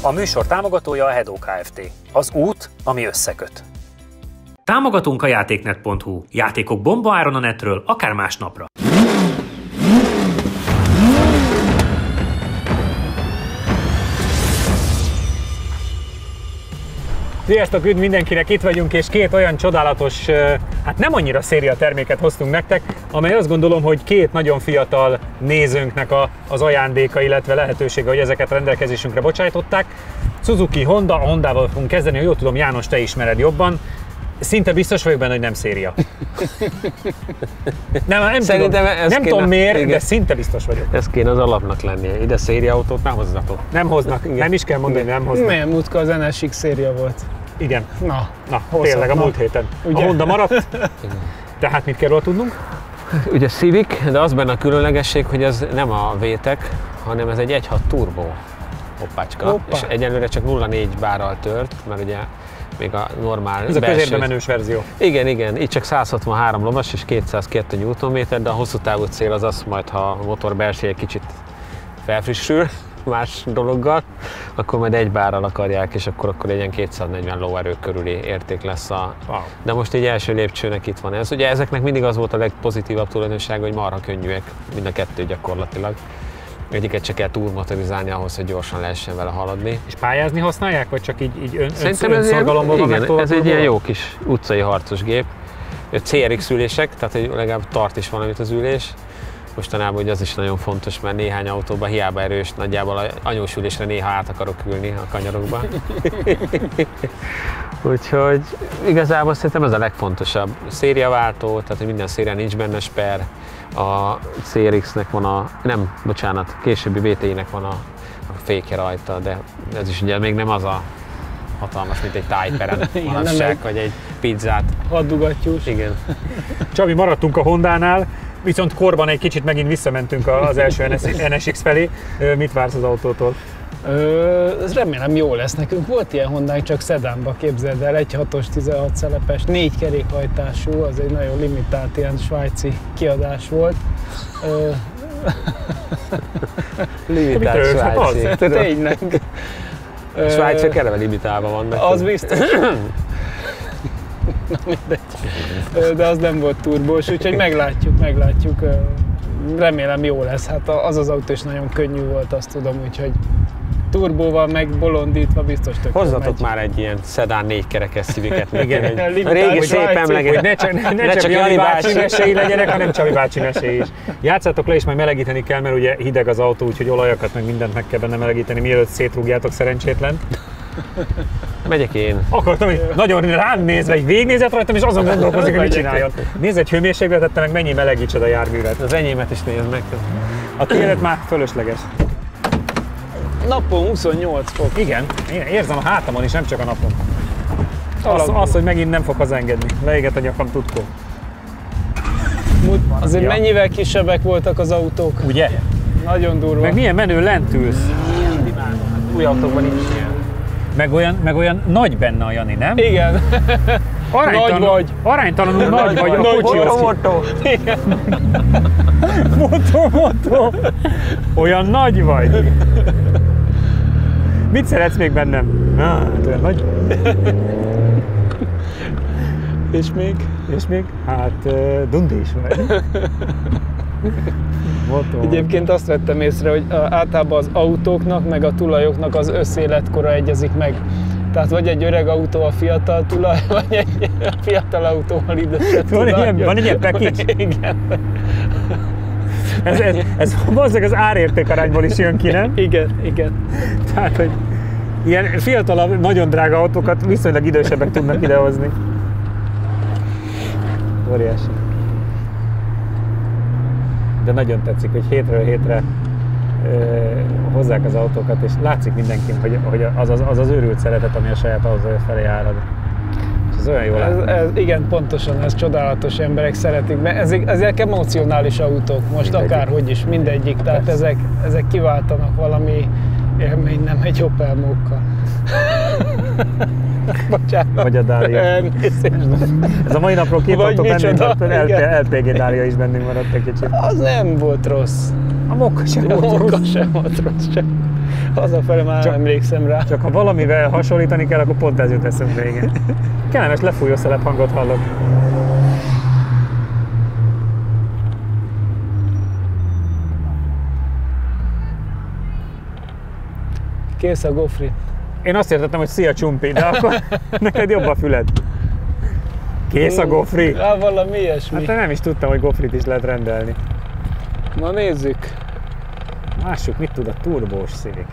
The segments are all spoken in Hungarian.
A műsor támogatója a Hedó Kft. Az út, ami összeköt. Támogatunk a játéknet.hu. Játékok bombaáron a netről, akár másnapra. Sziasztok, üdv mindenkinek, itt vagyunk, és két olyan csodálatos, hát nem annyira széria terméket hoztunk nektek, amely azt gondolom, hogy két nagyon fiatal nézőnknek az ajándéka, illetve lehetősége, hogy ezeket rendelkezésünkre bocsájtották. Suzuki, Honda, a Hondával fogunk kezdeni, ha jól tudom, János, te ismered jobban. Szinte biztos vagyok benne, hogy nem széria. Nem tudom miért, igen. De szinte biztos vagyok. Ez kéne az alapnak lennie. Ide széria autót nem hozzatok. Nem hoznak, igen. Nem is kell mondani, nem hoznak. Milyen múltkor az NSX széria volt. Igen. Na tényleg a múlt héten. Ugye? A Honda maradt. Tehát mit kell róla tudnunk? Ugye Civic, de az benne a különlegesség, hogy ez nem a VTEC, hanem ez egy 1.6 turbo hoppácska. Hoppá. És egyelőre csak 0,4 bárral tört, mert ugye még a normál ez a közérbe menős verzió. Igen, itt csak 163 lovas és 202 Nm, de a hosszú távú cél az az, majd ha a motor belseje kicsit felfrissül más dologgal, akkor majd 1 bárral akarják, és akkor egy ilyen 240 lóerő körüli érték lesz Wow. De most egy első lépcsőnek itt van ez. Ugye ezeknek mindig az volt a legpozitívabb tulajdonsága, hogy marha könnyűek, mind a kettő gyakorlatilag. Egyiket csak kell túlmotorizálni ahhoz, hogy gyorsan lehessen vele haladni. És pályázni használják, vagy csak így Szerintem önszorgalomból van meg? Igen, ez egy ilyen jó kis utcai harcos gép. CRX ülések, tehát hogy legalább tart is valamit az ülés. Mostanában ugye az is nagyon fontos, mert néhány autóban hiába erős, nagyjából a anyós ülésre néha át akarok ülni a kanyarokba. Úgyhogy igazából szerintem ez a legfontosabb. Szériaváltó, tehát hogy minden szérián nincs benne sper. A CRX-nek van későbbi VTI-nek van a fékje rajta, de ez is ugye még nem az a hatalmas, mint egy tájperen manapság, vagy egy pizzát. Haddugattyús. Igen. Csabi, maradtunk a Hondánál, viszont korban egy kicsit megint visszamentünk az első NSX felé. Mit vársz az autótól? Ez remélem jó lesz. Nekünk volt ilyen Hondánk, csak szedánba, képzeld el, 1.6-os 16 szelepes, 4 kerékhajtású, az egy nagyon limitált ilyen svájci kiadás volt. Limitált svájci. Tényleg. Svájciak eleve limitálva vannak. Az biztos. Na mindegy. De az nem volt turbós, úgyhogy meglátjuk. Remélem jó lesz. Hát az autó is nagyon könnyű volt, azt tudom, úgyhogy turbóval meg bolondítva biztos tök. Hozzatok már egy ilyen szedán 4 kerekes Civic-et. Igen, régi szép emleget. Hogy ne csak Jani bácsi meséi legyenek, hanem Csabi bácsi meséi is. Játszátok le, és majd melegíteni kell, mert ugye hideg az autó, úgyhogy olajakat meg mindent meg kell benne melegíteni, mielőtt szétrúgjátok szerencsétlen. Megyek én. Akartam, hogy nagyon rám nézve, hogy végignézett rajtam, és azon gondolkozik, hogy mit csináljon. Nézd egy hőmérsékletet, te meg mennyi melegítsed a járművet. Az enyémet is nézd meg. A tiédet már fölösleges. Napon 28 fok. Igen, én érzem a hátamon is, nem csak a napon. Az, hogy megint nem fog hazengedni. Leégett a nyakam, tudkó. Azért mennyivel kisebbek voltak az autók. Ugye? Nagyon durva. Meg milyen menő lent ülsz. Új autókban nincs ilyen. Meg olyan nagy benne a Jani, nem? Igen. Nagy vagy. Aránytalanul nagy vagy a kocsihoz. Motto. Motto. Olyan nagy vagy. Mit szeretsz még bennem? Hát olyan nagy. És még? Hát Dundi is vagy. Egyébként azt vettem észre, hogy általában az autóknak, meg a tulajoknak az összéletkora egyezik meg. Tehát vagy egy öreg autó a fiatal tulaj, vagy egy fiatal autóval idősebb tulaj. Van egy ilyen package? Igen. Ez valószínűleg az árérték arányból is jön ki, nem? Igen. Tehát, hogy ilyen fiatalabb, nagyon drága autókat viszonylag idősebbek tudnak idehozni. Óriási. De nagyon tetszik, hogy hétről hétre hozzák az autókat, és látszik mindenkin, hogy az őrült szeretet, ami a saját autója felé árad. És ez olyan jól látni. Igen, pontosan, ez csodálatos, emberek szeretik, mert ezek emocionális autók, most mindegyik. Akárhogy is, mindegyik, tehát ezek kiváltanak valami élmény, nem egy Opel Mokka. Bocsánat. Vagy a Dália. Ez a mai napról képoltok bennünk, LPG Dália is bennünk maradt egy kicsit. Az nem volt rossz. A Mokka sem volt rossz. Sem volt rossz. Hazafele már nem emlékszem rá. Csak ha valamivel hasonlítani kell, akkor pont ez jut eszembe, igen. Kellemes lefújó szelep hangot hallok. Kész a gofri. Én azt értettem, hogy szia csumpi, de akkor neked jobb a füled. Kész a gofri? Valami ilyesmi. Hát nem is tudtam, hogy gofrit is lehet rendelni. Na nézzük. Lássuk, mit tud a turbós Civic.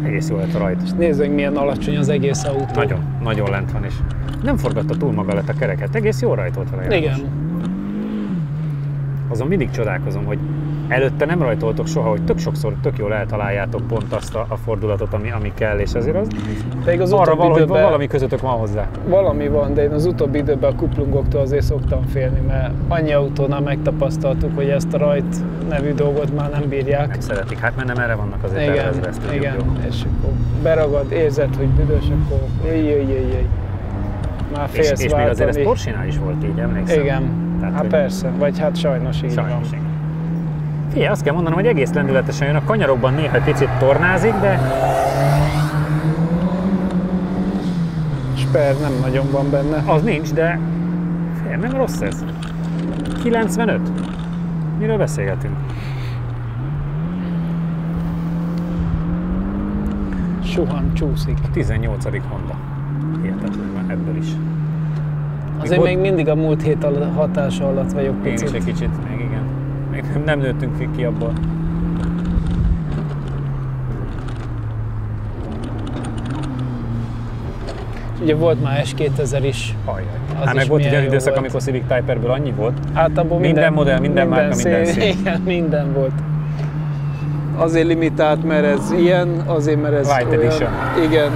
Egész jó lett a rajt. És nézzük, milyen alacsony az egész autó. Nagyon lent van is. Nem forgatta túl maga lett a kereket, egész jó rajtolt vele. Igen. Azon mindig csodálkozom, hogy előtte nem rajtoltok soha, hogy tök sokszor tök jól eltaláljátok pont azt a fordulatot, ami kell, és azért az arra valami közöttök van hozzá. Valami van, de én az utóbbi időben a kuplungoktól azért szoktam félni, mert annyi autónál megtapasztaltuk, hogy ezt a rajt nevű dolgot már nem bírják. Nem szeretik, hát mert nem erre vannak azért tervezve, ezt igen, és akkor beragad, érzed, hogy büdös, akkor jöjj. Már félsz és még azért ez Porsche-nál is volt így, emlékszem? Igen, tehát, hát persze, vagy hát sajnos így van. Figyelj, azt kell mondanom, hogy egész lendületesen jön, a kanyarokban néha picit tornázik, de... Sper nem nagyon van benne. Az nincs, de... Figyelj, nem rossz ez. 95? Miről beszélgetünk? Suhan, csúszik. A 18. Honda. Hihetetlen ebből is. Azért még mindig a múlt hét hatása alatt vagyok picit. Én is egy kicsit, még igen. Még nem nőttünk ki abból. Ugye volt már S2000 is. Hát meg volt egy olyan időszak, amikor Civic Type-ből annyi volt. Hát abból minden modell, minden márka, minden szín. Igen, minden volt. Azért limitált, mert ez ilyen, azért, mert ez White olyan. Edition. Igen.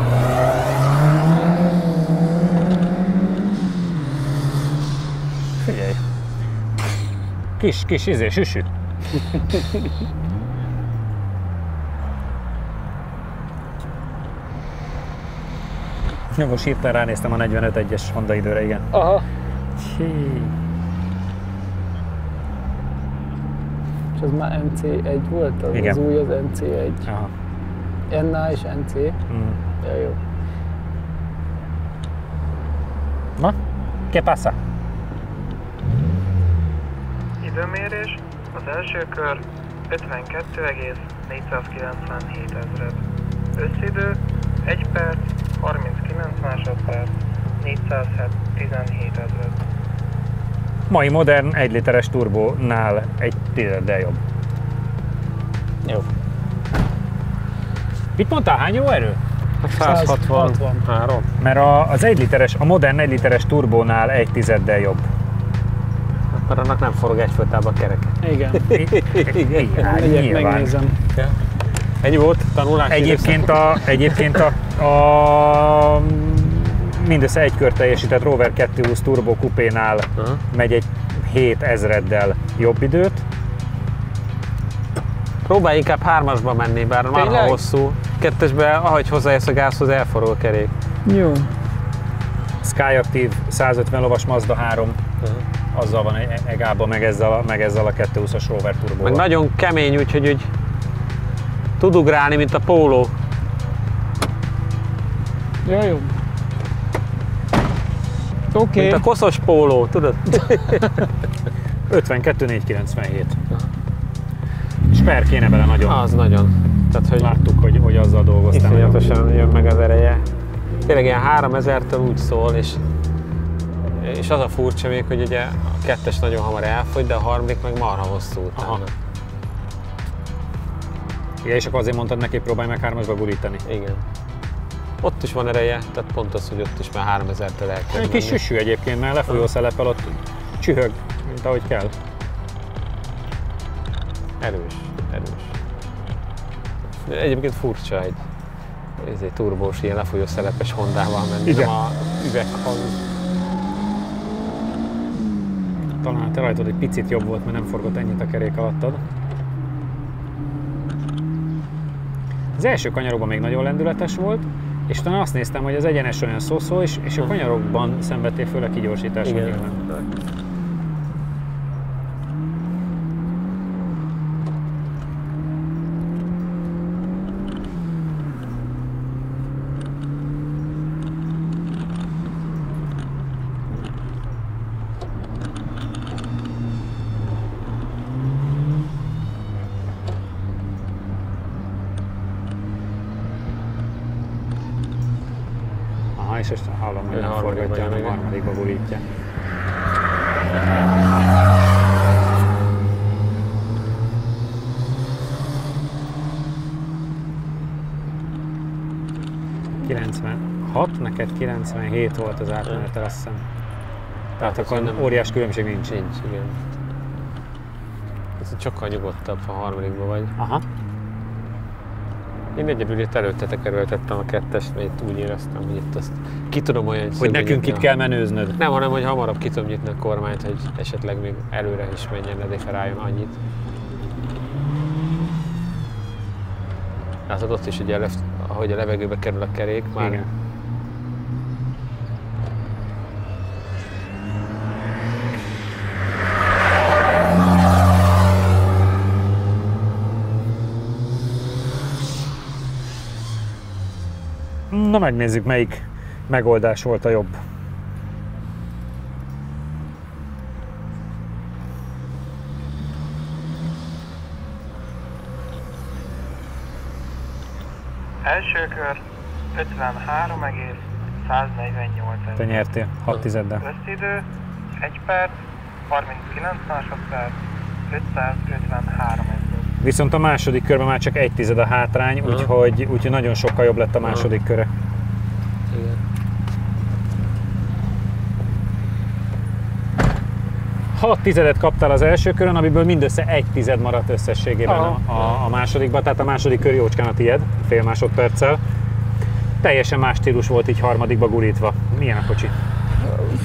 Figyelj. Kis süsü. Jó, most hirtelen ránéztem a 45-1-es Honda időre, igen. Aha. És az már MC1 volt? Az, az új az MC1. Aha. NA és NC. Ja, jó. Na, ¿qué pasa? Időmérés, az első kör 52,497 ezred. Összidő 1 perc, 39 másodperc, 417 ezred. Mai modern 1 literes turbónál egy tizeddel jobb. Jó. Mit mondtál, hány jó erő? 163. Mert az 1 literes, a modern 1 literes turbónál egy tizeddel jobb. Mert annak nem forog egyfolytában a kereke. Igen. Igen, nyilván. Megnézem. Ennyi volt tanulás? Egyébként a mindössze egy kört teljesített Rover 220 Turbo kupénál megy egy 7000-del jobb időt. Próbálj inkább 3-asba menni, bár már ha hosszú. 2-esbe, ahogy hozzáérsz a gázhoz, elforog a kerék. Jó. Skyactiv 150 lovas Mazda 3. Azzal van egában, meg ezzel a 220-as Rover turbóval. Meg nagyon kemény, úgyhogy úgy tud ugrálni, mint a póló. Ja, jó. Oké. Mint a koszos póló, tudod? 52-497. Sper kéne bele nagyon. Az nagyon. Tehát, hogy láttuk, hogy azzal dolgoztál. Iszonyatosan jön meg az ereje. Tényleg ilyen 3000-től úgy szól, és az a furcsa még, hogy ugye a 2-es nagyon hamar elfogy, de a 3. meg marha hosszú utána. Igen, és akkor azért mondtad neki, hogy próbálj meg 3-asba gurítani. Igen. Ott is van ereje, tehát pont az, hogy ott is már 3000-től el kell menni. Kis süsű egyébként, mert lefolyó szeleppel ott csühög, mint ahogy kell. Erős. Egyébként furcsa egy turbós, ilyen lefolyó szelepes Hondával menni, igen. Nem a üveghang. Talán te rajtad egy picit jobb volt, mert nem forgott ennyit a kerék alattad. Az első kanyarokban még nagyon lendületes volt, És talán azt néztem, hogy az egyenes olyan szó és a kanyarokban szenvedtél főleg kigyorsításon nyilván. És ezt hallom, hogy nem forgatja, hanem a harmadikba gurítja. Neked 97 volt az átmenetel, azt hiszem. Tehát akkor nem, óriás különbség nincs. Nincs, igen. Ez sokkal nyugodtabb, ha a harmadikban vagy. Aha. Én egyedül itt előttetek erőltettem a kettest, mert itt úgy éreztem, hogy itt azt ki tudom olyan... Hogy nekünk itt kell menőznöd. Nem, hanem hogy hamarabb ki tudom nyitni a kormányt, hogy esetleg még előre is menjen, ne differáljon annyit. Látod ott is, hogy ahogy a levegőbe kerül a kerék, már... Igen. Na megnézzük, melyik megoldás volt a jobb. Első kör 53,148. Te nyertél 6 tizeddel. Összidő 1 perc, 39 másodperc, 553 ezred. Viszont a második körben már csak 1 tized a hátrány, úgyhogy nagyon sokkal jobb lett a második köre. Igen. 6 tizedet kaptál az első körön, amiből mindössze 1 tized maradt összességében a másodikban, tehát a második kör jócskán a tied, fél másodperccel. Teljesen más stílus volt így harmadikba gurítva. Milyen a kocsi?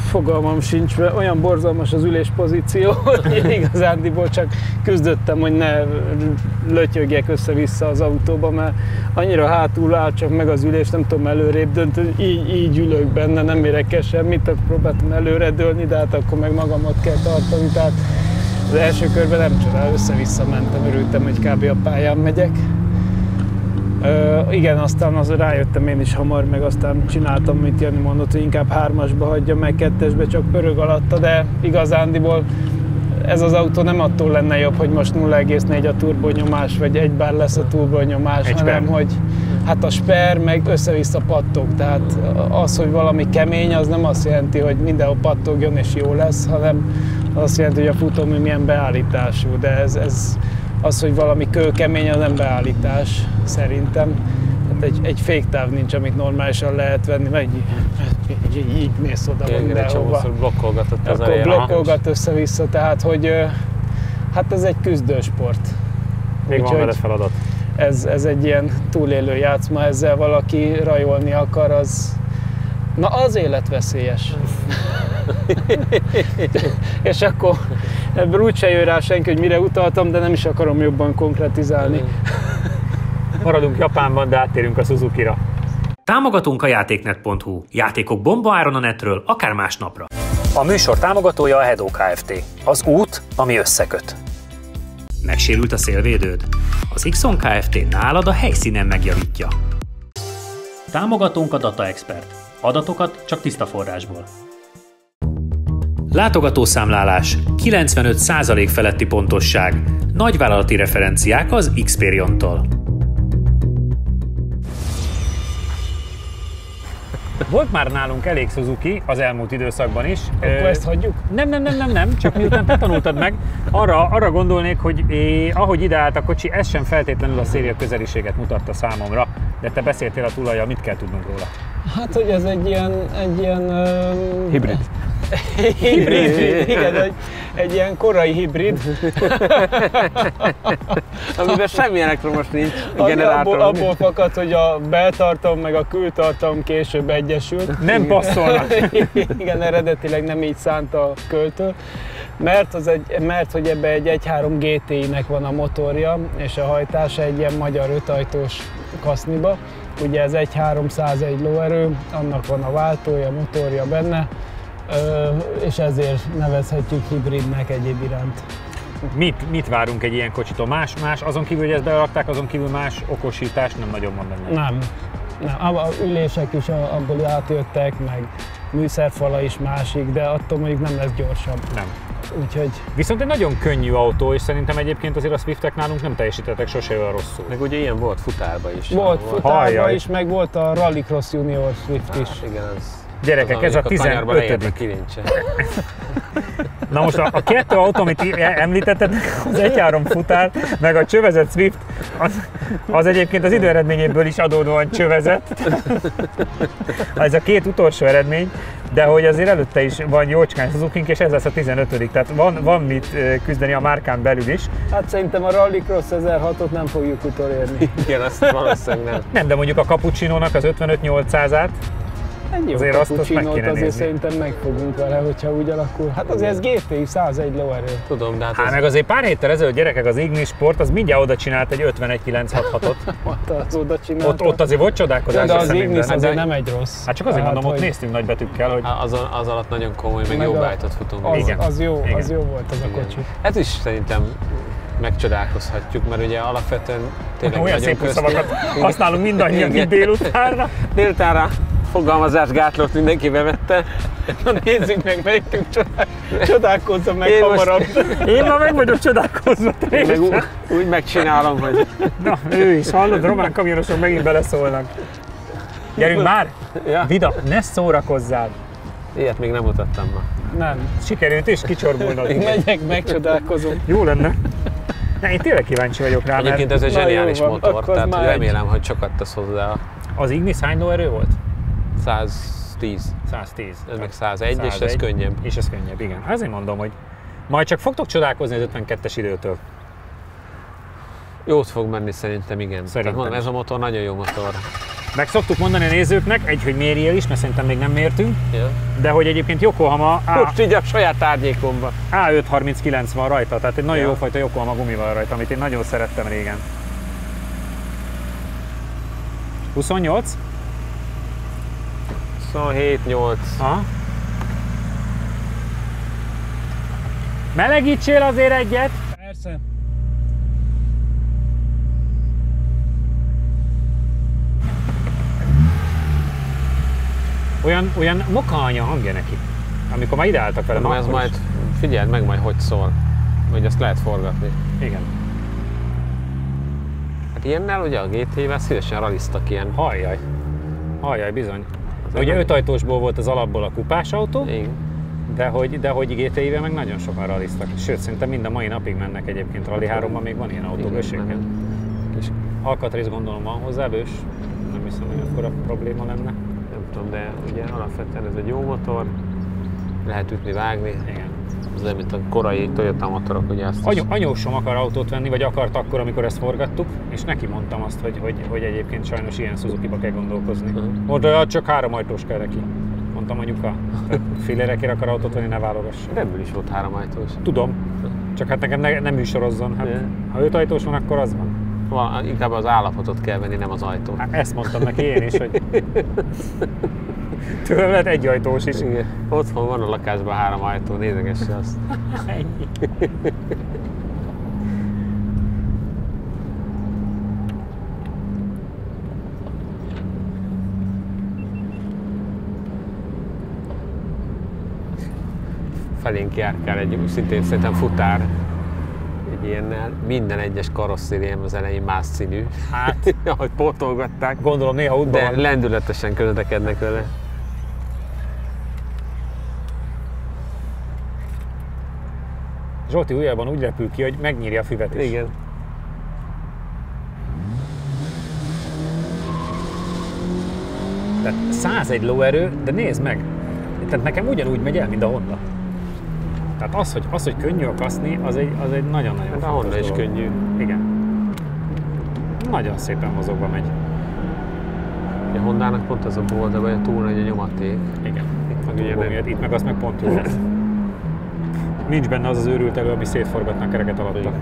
Fogalmam sincs, mert olyan borzalmas az üléspozíció, hogy igazándiból csak küzdöttem, hogy ne lötyögjek össze-vissza az autóba, mert annyira hátul áll csak meg az ülés, nem tudom előrébb dönteni, így ülök benne, nem érek el semmit, akkor próbáltam előre dőlni, de hát akkor meg magamat kell tartani, tehát az első körben nem csodál, össze-vissza mentem, örültem, hogy kb. A pályán megyek. Igen, aztán rájöttem én is hamar, meg aztán csináltam, mint Jani mondott, hogy inkább 3-asba hagyja meg, 2-esbe csak pörög alatta, de igazándiból ez az autó nem attól lenne jobb, hogy most 0,4 a turbonyomás, vagy 1 bar lesz a turbonyomás, hanem hogy hát a sper meg össze-vissza pattog, tehát az, hogy valami kemény, az nem azt jelenti, hogy mindenhol pattogjon és jó lesz, hanem azt jelenti, hogy a futómű milyen beállítású, de ez az, hogy valami kőkemény, az nem beállítás, szerintem. Hát egy féktáv nincs, amit normálisan lehet venni, mert így mész oda mindenhova. Blokkolgatott az akkor blokkolgat össze-vissza, tehát hogy hát ez egy küzdősport. Még van vele feladat. Ez egy ilyen túlélő játszma, ezzel valaki rajolni akar, az életveszélyes. És akkor ebből úgyse jön rá senki, hogy mire utaltam, de nem is akarom jobban konkretizálni. Maradunk Japánban, de áttérünk a Suzuki-ra. Támogatunk a játéknet.hu. Játékok bombaáron a netről, akár másnapra. A műsor támogatója a Hedó Kft. Az út, ami összeköt. Megsérült a szélvédőd? Az Xon Kft. Nálad a helyszínen megjavítja. Támogatónk a Data Expert. Adatokat csak tiszta forrásból. Látogatószámlálás, 95% feletti pontosság, nagyvállalati referenciák az Xperion-tól. Volt már nálunk elég Suzuki az elmúlt időszakban is. Akkor ezt hagyjuk? Nem, csak miután te tanultad meg, arra gondolnék, hogy ahogy ideállt a kocsi, ez sem feltétlenül a széria közeliséget mutatta számomra, de te beszéltél a tulajjal, mit kell tudnunk róla? Hát, hogy ez egy ilyen hibrid. Igen, egy ilyen korai hibrid. Amiben semmi elektromos nincs. Abból fakad, hogy a beltartalom meg a kültartalom később egyesült. Nem passzolnak. Igen, eredetileg nem így szánta a költő. Mert hogy ebbe egy 1.3 GTI-nek van a motorja, és a hajtása egy ilyen magyar 5 ajtós kaszniba. ugye ez 1.301 lóerő, annak van a váltója, motorja benne, és ezért nevezhetjük hibridnek egyéb iránt. Mit várunk egy ilyen kocsitól? Más, azon kívül, hogy ezt berakták, azon kívül más okosítást nem nagyon van benne. Nem. A ülések is abból átjöttek, meg műszerfala is másik, de attól mondjuk nem lesz gyorsabb. Nem. Úgyhogy... Viszont egy nagyon könnyű autó, és szerintem egyébként azért a Swiftek nálunk nem teljesítettek sose olyan rosszul. Meg ugye ilyen volt futárba is. Volt futárba Hajjaj. is, meg volt a Rallycross Junior Swift is. Igen, az... Gyerekek, ez a 15. kilincse. Na most a kettő autó, amit említetted, az 1.3 futár, meg a csövezett Swift, az egyébként az időeredményéből is adódóan csövezett. Ez a két utolsó eredmény, de hogy azért előtte is van jócskán Suzukink, és ez lesz a 15. Tehát van mit küzdeni a márkán belül is. Hát szerintem a Rallycross 1006-ot nem fogjuk utolérni. Igen, azt valószínűleg nem. Nem, de mondjuk a Cappuccino-nak az 55-800-át, Egy jó azért azt meg Cappuccinót kéne azért nézni. szerintem megfogunk vele, hogyha úgy alakul. Hát azért ez GTI 101 lóerő. Tudom, de hát hát meg azért pár héttel ezelőtt, gyerekek, az Ignis Sport az mindjárt oda csinált egy 51.966-ot. Az oda csinálta. Ott azért volt csodálkozás. de a az szemünkben. Ignis azért nem egy rossz. Hát csak azért Tehát, mondom, ott hogy néztünk nagy betűkkel, hogy az alatt nagyon komoly, meg jó a- bájtot futunk. Igen. Az jó Igen. volt az a Igen. kocsi. Ez is szerintem megcsodálkozhatjuk, mert ugye alapvetően tényleg olyan nagyon szép szavakat használunk mindannyian Igen. itt délutánra. Délutánra fogalmazásgátlót mindenki bevette. Na nézzük meg, melyikünk csodálkozzon meg Én most- hamarabb. Én már meg vagyok csodálkozva Meg teljesen. úgy megcsinálom, hogy Na, ő is, hallod, román kamionosok megint beleszólnak. Gyerünk már! ja, Vida, ne szórakozzál! ilyet még nem mutattam ma. Nem. Sikerült is kicsorbulnod. Megyek, megcsodálkozom. Jó lenne. Ne, én tényleg kíváncsi vagyok rá, Egyébként mert ez egy Na, jó zseniális van, motor, akkor tehát már egy. remélem, hogy sokat tesz hozzá. az Ignis hány lóerő volt? 110, 110. ez meg 101, és ez 101. könnyebb. És ez könnyebb, igen. Azért mondom, hogy majd csak fogtok csodálkozni az 52-es időtől. Jót fog menni szerintem, igen. Szerintem Tehát mondom, is. ez a motor nagyon jó motor. Meg szoktuk mondani a nézőknek, hogy mérjél is, mert szerintem még nem mértünk, Ja. de hogy egyébként Yokohama Most így a saját árnyékomba. A539 van rajta, tehát egy nagyon Ja. jófajta Yokohama gumi van rajta, amit én nagyon szerettem régen. 28? 27-8. Aha. Melegítsél azért egyet! Persze. Olyan mokaanya hangja neki, amikor már ideálltak vele. Na, ez akkor majd, is. figyeld meg majd, hogy szól. Hogy ezt lehet forgatni. Igen. Hát ilyennel ugye a GT-vel szívesen raliztak ilyen. Halljaj. Halljaj, bizony. Azért Ugye nem- 5 ajtósból volt az alapból a kupás autó, Igen. de hogy GTI-vel meg nagyon sokan raliztak. Sőt, szerintem mind a mai napig mennek egyébként. Rally 3-ban még van ilyen autó bőséggel. Kis, Alkatrész gondolom van hozzá, bős. Nem hiszem, hogy akkora probléma lenne. nem tudom, de ugye alapvetően ez egy jó motor. Lehet ütni, vágni. Igen. Ez olyan, mint a korai Toyota motorok, ugye azt is. Anyósom akar autót venni, vagy akart akkor, amikor ezt forgattuk, és neki mondtam azt, hogy egyébként sajnos ilyen Suzuki-ba kell gondolkozni. Mondta, hogy csak 3 ajtós kell neki. Mondtam, anyuka, fillérekért akar autót venni, ne válogass. Ebből is volt 3 ajtós. Tudom, csak hát nekem nem műsorozzon. Hát, Igen. ha 5 ajtós van, akkor az van. Inkább az állapotot kell venni, nem az ajtót. Hát ezt mondtam neki én is, hogy tőlem lehet 1 ajtós is. Igen. Otthon van a lakásban 3 ajtó, nézegesse azt. Ennyi. Felénk járkál egy szintén szerintem futár. Egy ilyennel. Minden egyes karosszériém az elején más színű. Hát, Ahogy pótolgatták. gondolom néha útban De van. lendületesen közlekednek vele. Zsolti ujjában úgy repül ki, hogy megnyírja a füvet is. Igen. Tehát 101 lóerő, de nézd meg! Tehát nekem ugyanúgy megy el, mint a Honda. Tehát az, hogy könnyű a kaszni, az egy nagyon-nagyon Hát a fontos Honda is dolog. könnyű. Igen. Nagyon szépen mozogva megy. A Hondának pont az a bolda, vagy túl nagy a nyomaték. Igen. Itt meg, Ugye nem- itt meg az meg pont jó lesz. Nincs benne az az őrült elő, ami szétforgatna a kereket alatta. Igen.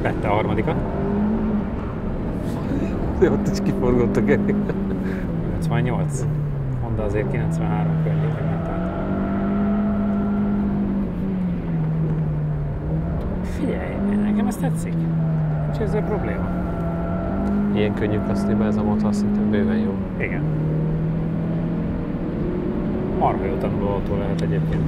Vette a harmadikat. Ott is kiforgott a kerék. 88. Honda azért 93 környékén ment át. Figyelj, nekem ez tetszik. Nincs ezzel probléma. Ilyen könnyű kaszniba ez a motor, szerintem bőven jó. Igen. Marha jó tanuló autó lehet egyébként.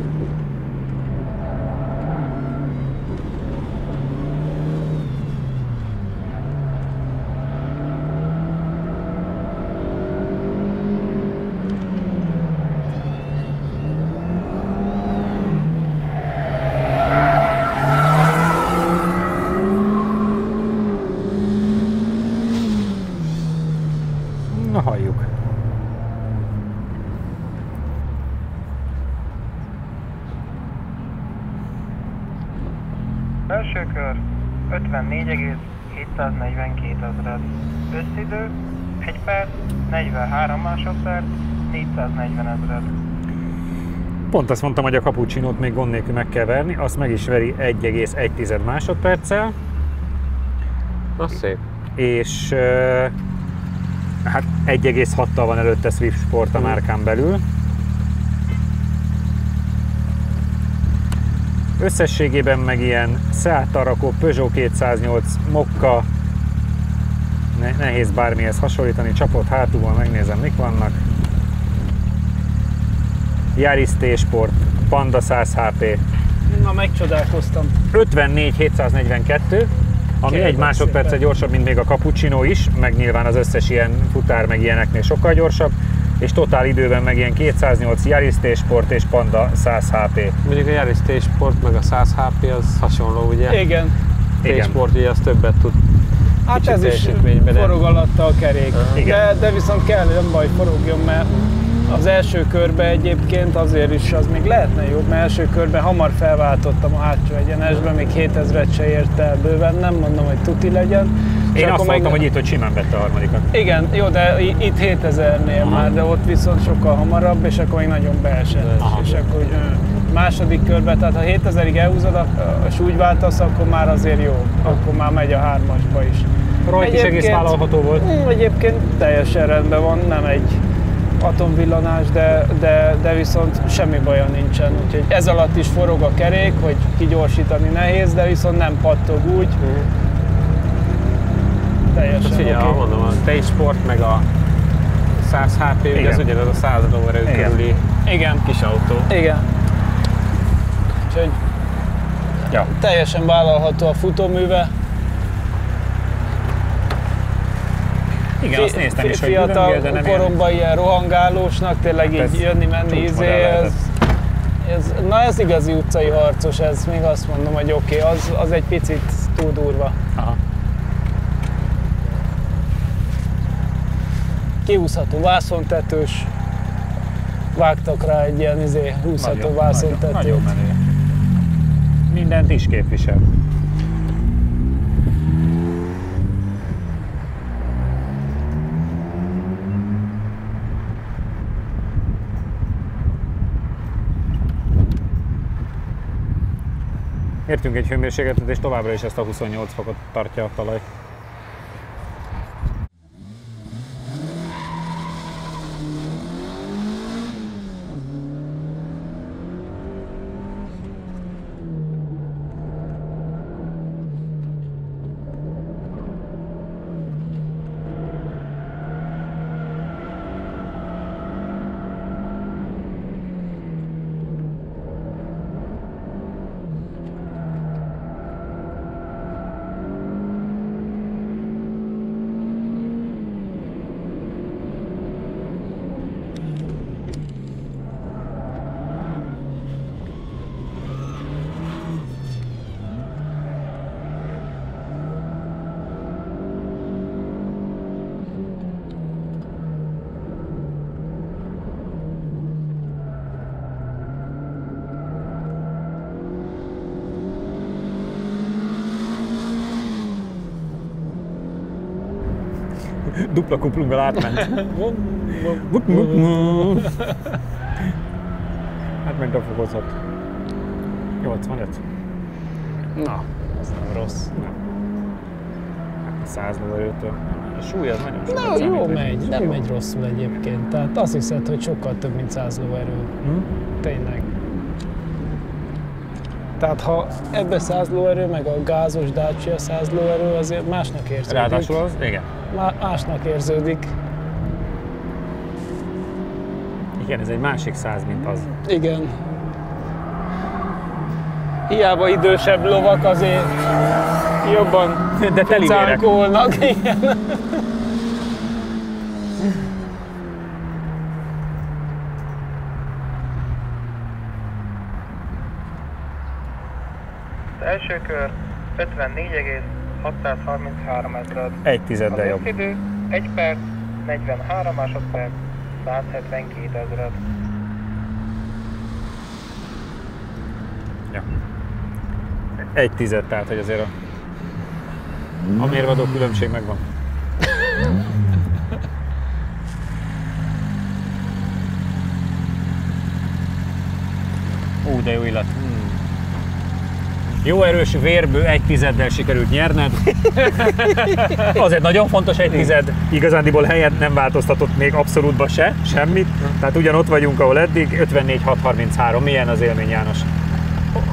Na, halljuk. Első kör 54,742 ezred. Összidő 1 perc, 43 másodperc, 440 ezred. Pont azt mondtam, hogy a cappuccinót még gond nélkül meg kell verni, azt meg is veri 1,1 másodperccel. Az szép. És hát 1,6-tal van előtte Swift Sport a márkán belül. Összességében meg ilyen Seat Tarraco, Peugeot 208, Mokka, nehéz bármihez hasonlítani, csapott hátulban megnézem mik vannak. Yaris T-Sport, Panda 100 HP, Na, megcsodálkoztam. 54-742, ami Kérlek egy másodperce szépen. gyorsabb, mint még a Cappuccino is, meg nyilván az összes ilyen futár meg ilyeneknél sokkal gyorsabb, és totál időben meg ilyen 208 Yaris T-Sport és Panda 100 HP. Mondjuk a Yaris T-Sport meg a 100 HP az hasonló, ugye? Igen. T-Sport ugye az többet tud. Hát Kicsit ez is teljesítményben, de- forog alatta a kerék. Igen. De viszont kell, nem baj, forogjon, mert az első körben egyébként azért is az még lehetne jobb, mert első körben hamar felváltottam a hátsó egyenesbe, még 7000-et se ért el bőven, nem mondom, hogy tuti legyen. És Én azt akkor mondtam, hogy itt, hogy simán vette a harmadikat. Igen, jó, de itt 7000-nél már, de ott viszont sokkal hamarabb, és akkor még nagyon beesett. Aha. És akkor hogy, második körben, tehát ha 7000-ig elhúzod, és úgy váltasz, akkor már azért jó. Akkor már megy a 3-asba is. Rajt is egész vállalható volt. Egyébként teljesen rendben van, nem egy atomvillanás, de viszont semmi baja nincsen. Úgyhogy ez alatt is forog a kerék, hogy kigyorsítani nehéz, de viszont nem pattog úgy. Teljesen Hát figyelj, oké. mondom, a T-Sport meg a 100 HP, ugye Igen. az ugyanaz a 100 lóerő Igen. körüli Igen, kis autó. igen. Úgyhogy Ja. teljesen vállalható a futóműve. Igen, azt néztem is, hogy Fiatal dühöngél, de nem ilyen. koromban ilyen rohangálósnak, tényleg Ez így jönni-menni csúcsmodell lehetett. ez igazi utcai harcos, ez még azt mondom, hogy oké, az egy picit túl durva. Aha. Kihúzható vászontetős, vágtak rá egy ilyen húzható vászontetőt. Nagyon menő. Mindent is képvisel. Értünk egy hőmérsékletet, és továbbra is ezt a 28 fokot tartja a talaj. Dupla kuplunggal átment. Átment a fokozat. 85. Na, ez nem rossz. Nem. 100 lóerőtől. A súly az nagyon sokat Na, jó számít, megy, hogy nem jó. megy rosszul egyébként. Tehát azt hiszed, hogy sokkal több, mint 100 lóerő. Tényleg. Tehát ha ebbe 100 lóerő, meg a gázos Dacia 100 lóerő, azért másnak érződik. Ráadásul az, igen. Másnak érződik. Igen, ez egy másik 100, mint az. Igen. Hiába idősebb lovak azért jobban De telivérek. cánkolnak. Igen. Az első kör 54,633 ezred. Egy tizeddel Az jobb. összidő 1 perc, 43 másodperc, 172 ezred. Ja. Egy tized, tehát hogy azért a mérvadó különbség megvan. De jó illat. Jó erős vérből egy tizeddel sikerült nyerned. Azért nagyon fontos egy tized. Igazándiból helyet nem változtatott még abszolútba se, semmit. Tehát ugyanott vagyunk, ahol eddig. 54,633. Milyen az élmény, János?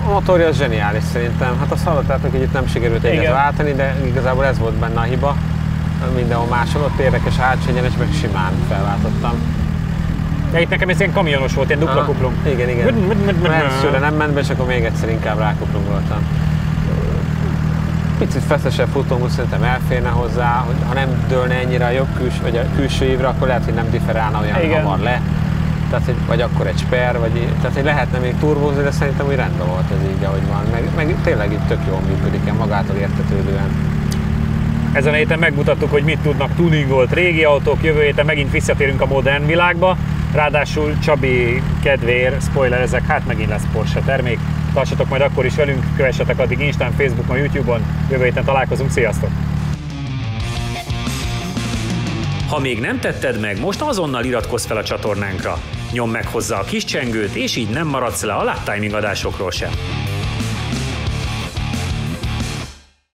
A motorja az zseniális szerintem. Hát azt hallottátok, hogy itt nem sikerült egyet Igen. váltani, de igazából ez volt benne a hiba. Mindenhol máshol ott érdekes hátsó egyenes, meg simán felváltottam. De itt nekem ez ilyen kamionos volt, ilyen dupla kuplung. Igen. Elsőre nem ment be, és akkor még egyszer inkább rákuplungoltam. Picit feszesebb futómű szerintem elférne hozzá, hogy ha nem dőlne ennyire a jobb vagy a külső ívre, akkor lehet, hogy nem differálna olyan Igen. hamar le. Tehát, vagy akkor egy sper, tehát hogy lehetne még turbózni, de szerintem úgy rendben volt ez így, ahogy van. Meg tényleg így tök jól működik, ilyen magától értetődően. Ezen a héten megmutattuk, hogy mit tudnak tuningolt régi autók, jövő héten megint visszatérünk a modern világba. Ráadásul Csabi kedvéért, spoilerezek, hát megint lesz Porsche termék. Tartsatok majd akkor is velünk, kövessetek addig Instán, Facebookon, YouTube-on. Jövő héten találkozunk, sziasztok! Ha még nem tetted meg, most azonnal iratkozz fel a csatornánkra. Nyomd meg hozzá a kis csengőt, és így nem maradsz le a Lap Timing adásokról sem.